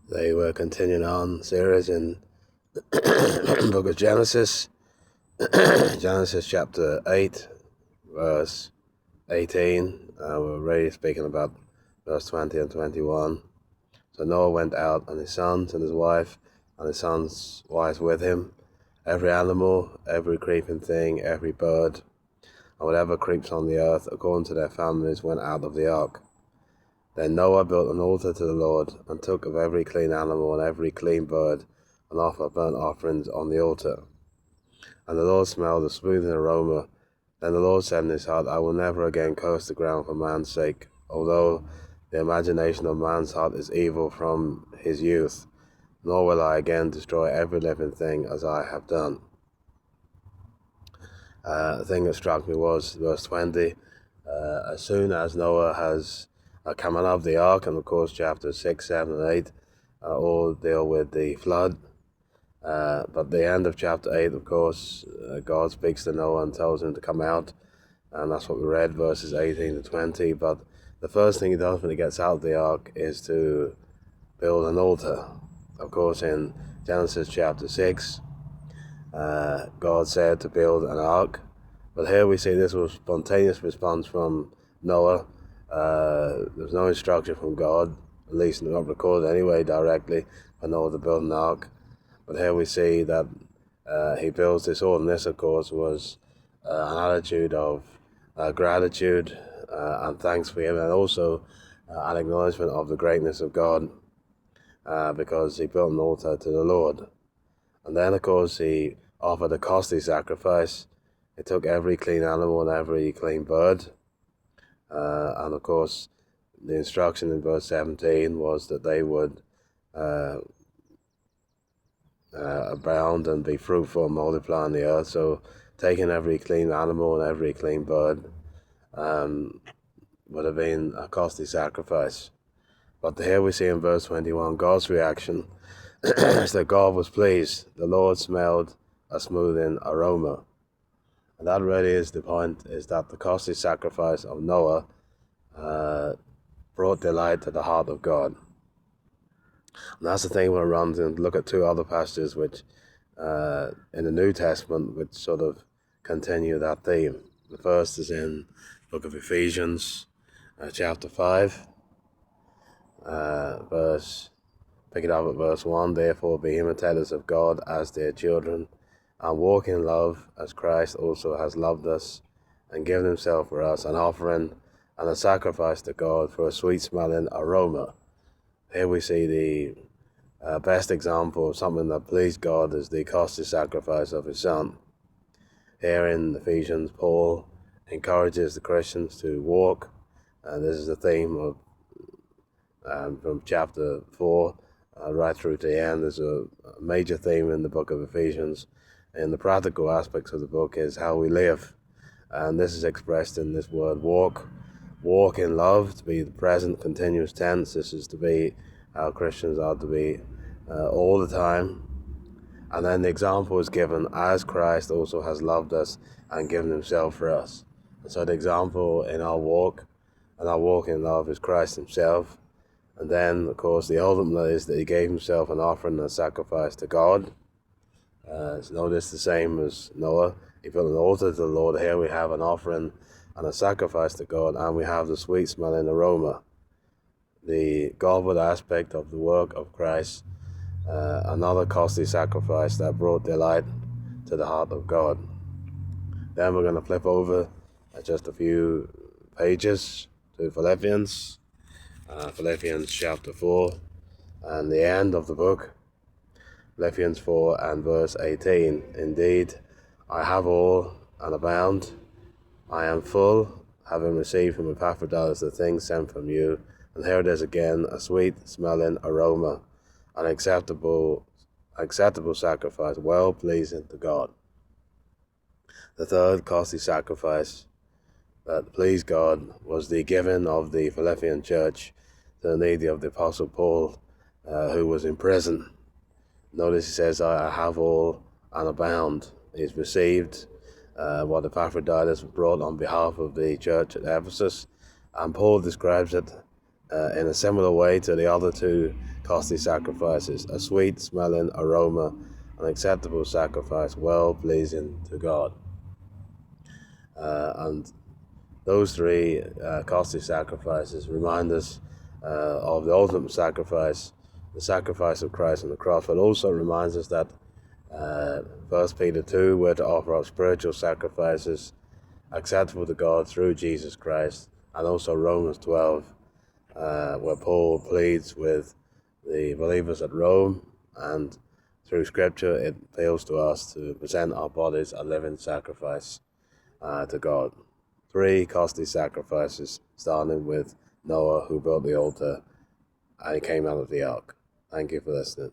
They were continuing on series in the book of Genesis, Genesis chapter 8, verse 18. We're already speaking about verse 20 and 21. So Noah went out, and his sons and his wife, and his sons' wives with him. Every animal, every creeping thing, every bird, and whatever creeps on the earth, according to their families, went out of the ark. Then Noah built an altar to the Lord, and took of every clean animal and every clean bird, and offered burnt offerings on the altar. And the Lord smelled a smooth aroma. Then the Lord said in his heart, I will never again curse the ground for man's sake, although the imagination of man's heart is evil from his youth, nor will I again destroy every living thing as I have done. The thing that struck me was verse 20. As soon as Noah has come out of the ark, and of course chapters 6, 7, and 8 all deal with the flood. But the end of chapter 8, of course, God speaks to Noah and tells him to come out, and that's what we read, verses 18 to 20. But the first thing he does when he gets out of the ark is to build an altar. Of course, in Genesis chapter 6, God said to build an ark, but here we see this was a spontaneous response from Noah. There was no instruction from God, at least not recorded anyway directly, for Noah to build an ark. But here we see that he builds this altar, and this, of course, was an attitude of gratitude and thanks for him, and also an acknowledgement of the greatness of God, because he built an altar to the Lord. And then, of course, he offered a costly sacrifice. He took every clean animal and every clean bird. And, of course, the instruction in verse 17 was that they would abound and be fruitful and multiply on the earth. So taking every clean animal and every clean bird would have been a costly sacrifice. But here we see in verse 21 God's reaction is that God was pleased. The Lord smelled a smoothing aroma. And that really is the point, is that the costly sacrifice of Noah brought delight to the heart of God. And that's the thing we'll run and look at two other passages which in the New Testament which sort of continue that theme. The first is in the book of Ephesians chapter 5, pick it up at verse 1. Therefore be imitators of God as dear children, and walk in love as Christ also has loved us, and given himself for us, an offering and a sacrifice to God for a sweet-smelling aroma. Here we see the best example of something that pleased God is the costly sacrifice of his Son. Here in Ephesians, Paul encourages the Christians to walk, and this is the theme of from chapter 4 right through to the end. There's a major theme in the book of Ephesians, and the practical aspects of the book is how we live, and this is expressed in this word walk. Walk in love, to be the present continuous tense. This is to be how Christians are to be all the time. And then the example is given as Christ also has loved us and given himself for us. And so the example in our walk and our walk in love is Christ himself. And then, of course, the ultimate is that he gave himself an offering and a sacrifice to God. Notice the same as Noah. He built an altar to the Lord. Here we have an offering and a sacrifice to God, and we have the sweet-smelling aroma. The Godward aspect of the work of Christ, another costly sacrifice that brought delight to the heart of God. Then we're going to flip over just a few pages to Philippians. Philippians chapter 4, and the end of the book, Philippians 4 and verse 18. Indeed, I have all and abound. I am full, having received from Epaphroditus the things sent from you. And here it is again, a sweet-smelling aroma, an acceptable sacrifice, well-pleasing to God. The third costly sacrifice that pleased God was the giving of the Philippian church to the needy of the Apostle Paul, who was in prison. Notice he says, I have all and abound. He's received what Epaphroditus brought on behalf of the church at Ephesus, and Paul describes it in a similar way to the other two costly sacrifices, a sweet-smelling aroma, an acceptable sacrifice, well-pleasing to God. And those three costly sacrifices remind us of the ultimate sacrifice, the sacrifice of Christ on the cross, but also reminds us that 1 Peter 2, we're to offer up spiritual sacrifices acceptable to God through Jesus Christ, and also Romans 12, where Paul pleads with the believers at Rome, and through Scripture it appeals to us to present our bodies a living sacrifice to God. Three costly sacrifices, starting with Noah, who built the altar and he came out of the ark. Thank you for listening.